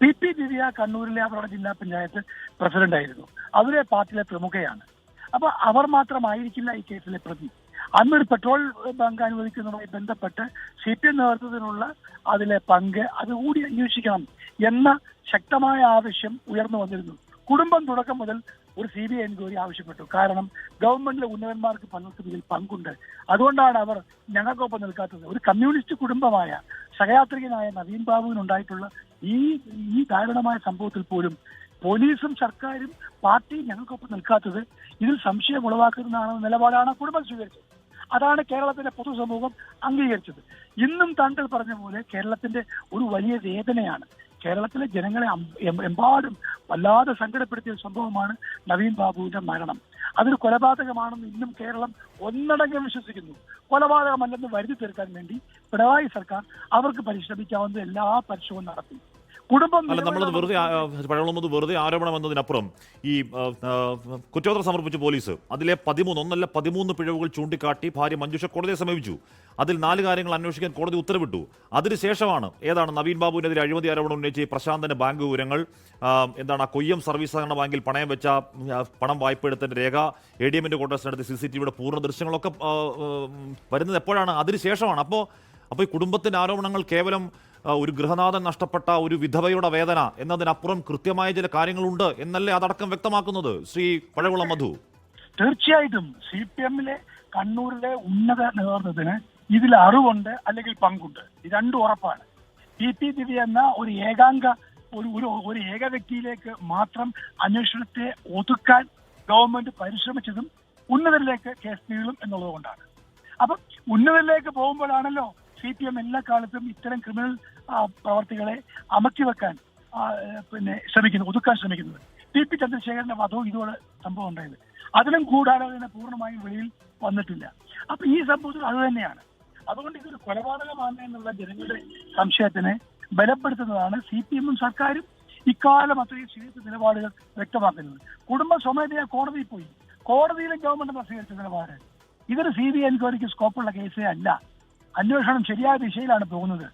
P ദിവ്യ കണ്ണൂരിലെ അവരുടെ ജില്ലാ പഞ്ചായത്ത് പ്രസിഡന്റായിരുന്നു. അവരെ പാർട്ടിയിലെ പ്രമുഖയാണ്. അപ്പൊ അവർ മാത്രമായിരിക്കില്ല ഈ കേസിലെ പ്രതി. അന്നൊരു പെട്രോൾ ബങ്ക് അനുവദിക്കുന്നതുമായി ബന്ധപ്പെട്ട് CPM നേതൃത്വത്തിനുള്ള അതിലെ പങ്ക് അതുകൂടി അന്വേഷിക്കണം എന്ന ശക്തമായ ആവശ്യം ഉയർന്നു വന്നിരുന്നു. കുടുംബം തുടക്കം മുതൽ ഒരു CBI എൻക്വയറി ആവശ്യപ്പെട്ടു. കാരണം ഗവൺമെന്റിലെ ഉന്നതന്മാർക്ക് പലർക്കും ഇതിൽ പങ്കുണ്ട്. അതുകൊണ്ടാണ് അവർ ഞങ്ങൾക്കൊപ്പം നിൽക്കാത്തത്. ഒരു കമ്മ്യൂണിസ്റ്റ് കുടുംബമായ സഹയാത്രികനായ നവീൻ ബാബുവിനുണ്ടായിട്ടുള്ള ഈ ദാരുണമായ സംഭവത്തിൽ പോലും പോലീസും സർക്കാരും പാർട്ടിയും ഞങ്ങൾക്കൊപ്പം നിൽക്കാത്തത് ഇതിൽ സംശയം ഉളവാക്കുന്നതാണെന്ന നിലപാടാണ് കുടുംബം സ്വീകരിച്ചത്. അതാണ് കേരളത്തിന്റെ പൊതുസമൂഹം അംഗീകരിച്ചത്. ഇന്നും താങ്കൾ പറഞ്ഞ പോലെ കേരളത്തിന്റെ ഒരു വലിയ വേദനയാണ്. കേരളത്തിലെ ജനങ്ങളെ എമ്പാടും വല്ലാതെ സങ്കടപ്പെടുത്തിയ സംഭവമാണ് നവീൻ ബാബുവിന്റെ മരണം. അതൊരു കൊലപാതകമാണെന്ന് ഇന്നും കേരളം ഒന്നടങ്കം വിശ്വസിക്കുന്നു. കൊലപാതകമല്ലെന്ന് വരുത്തി തീർക്കാൻ വേണ്ടി പിണറായി സർക്കാർ അവർക്ക് പരിശ്രമിക്കാവുന്ന എല്ലാ പരിശ്രമവും നടത്തി. അല്ല, നമ്മളത് വെറുതെ ആരോപണം എന്നതിനപ്പുറം ഈ കുറ്റപത്രം സമർപ്പിച്ച പോലീസ് അതിലെ 13 പിഴവുകൾ ചൂണ്ടിക്കാട്ടി ഭാര്യ മഞ്ജുഷ കോടതിയെ സമീപിച്ചു. അതിൽ 4 കാര്യങ്ങൾ അന്വേഷിക്കാൻ കോടതി ഉത്തരവിട്ടു. അതിനുശേഷമാണ് നവീൻ ബാബുവിനെതിരെ അഴിമതി ആരോപണം ഉന്നയിച്ച് പ്രശാന്തന്റെ ബാങ്ക് വിവരങ്ങൾ, കൊയ്യം സർവീസ് സഹകരണ ബാങ്കിൽ പണയം വെച്ച പണം വായ്പ എടുത്തതിന്റെ രേഖ, ADMന്റെ കോട്ടേഴ്സ് നടത്തിയ CCTVയുടെ പൂർണ്ണ ദൃശ്യങ്ങളൊക്കെ വരുന്നത് എപ്പോഴാണ്? അതിനുശേഷമാണ്. അപ്പോൾ ഈ കുടുംബത്തിന്റെ ആരോപണങ്ങൾ കേവലം ഒരു ഗൃഹനാഥൻ നഷ്ടപ്പെട്ട ഒരു വിധവയുടെ വേദന എന്നതിനപ്പുറം കൃത്യമായ ചില കാര്യങ്ങളുണ്ട് എന്നല്ലേ അതടക്കം വ്യക്തമാക്കുന്നത് ശ്രീ പഴകുളം മധു? തീർച്ചയായിട്ടും CPMലെ കണ്ണൂരിലെ ഉന്നത നേതൃത്വത്തിന് ഇതിൽ അറിവുണ്ട്, അല്ലെങ്കിൽ പങ്കുണ്ട്. ഇത് രണ്ടും ഉറപ്പാണ്. പി ദിവ്യ എന്ന ഒരു ഏക വ്യക്തിയിലേക്ക് മാത്രം അന്വേഷണത്തെ ഒതുക്കാൻ ഗവൺമെന്റ് പരിശ്രമിച്ചതും ഉന്നതരിലേക്ക് കേസ് നീളും എന്നുള്ളത് കൊണ്ടാണ്. അപ്പൊ ഉന്നതരിലേക്ക് പോകുമ്പോഴാണല്ലോ CPM എല്ലാ കാലത്തും ഇത്തരം ക്രിമിനൽ പ്രവർത്തികളെ അമക്കിവെക്കാൻ ഒതുക്കാൻ ശ്രമിക്കുന്നത്. P ചന്ദ്രശേഖരന്റെ വധവും ഇതോടെ സംഭവം ഉണ്ടായത്. അതിലും കൂടാതെ തന്നെ പൂർണ്ണമായും വെളിയിൽ വന്നിട്ടില്ല. അപ്പൊ ഈ സംഭവത്തിൽ അത് തന്നെയാണ്. അതുകൊണ്ട് ഇതൊരു കൊലപാതകമാണ് എന്നുള്ള ജനങ്ങളുടെ സംശയത്തിനെ ബലപ്പെടുത്തുന്നതാണ് CPMും സർക്കാരും ഇക്കാലം അത്രയും സ്വീകരിച്ച നിലപാടുകൾ വ്യക്തമാക്കുന്നത്. കുടുംബം സ്വമേധയാ കോടതിയിൽ പോയി. കോടതിയിലും ഗവൺമെന്റ് സ്വീകരിച്ച നിലപാട് ഇതൊരു CBI എൻക്വയറിക്ക് സ്കോപ്പുള്ള കേസേ അല്ല. അന്വേഷണം ശരിയായ ദിശയിലാണ് പോകുന്നത്.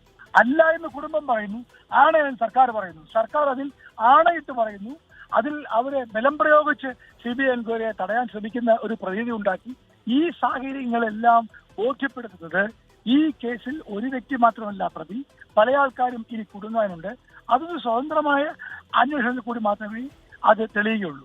അല്ല എന്ന് കുടുംബം പറയുന്നു, ആണെന്ന് സർക്കാർ പറയുന്നു. സർക്കാർ അതിൽ ആണയിട്ട് പറയുന്നു. അതിൽ അവരെ ബലം പ്രയോഗിച്ച് CBI എൻക്വയറിയെ തടയാൻ ശ്രമിക്കുന്ന ഒരു പ്രതീതി ഉണ്ടാക്കി. ഈ സാഹചര്യങ്ങളെല്ലാം ബോധ്യപ്പെടുത്തുന്നത് ഈ കേസിൽ ഒരു വ്യക്തി മാത്രമല്ല പ്രതി, പല ആൾക്കാരും ഇനി കുടുങ്ങാനുണ്ട്. അതൊരു സ്വതന്ത്രമായ അന്വേഷണത്തിൽ കൂടി മാത്രമേ അത് തെളിയുകയുള്ളൂ.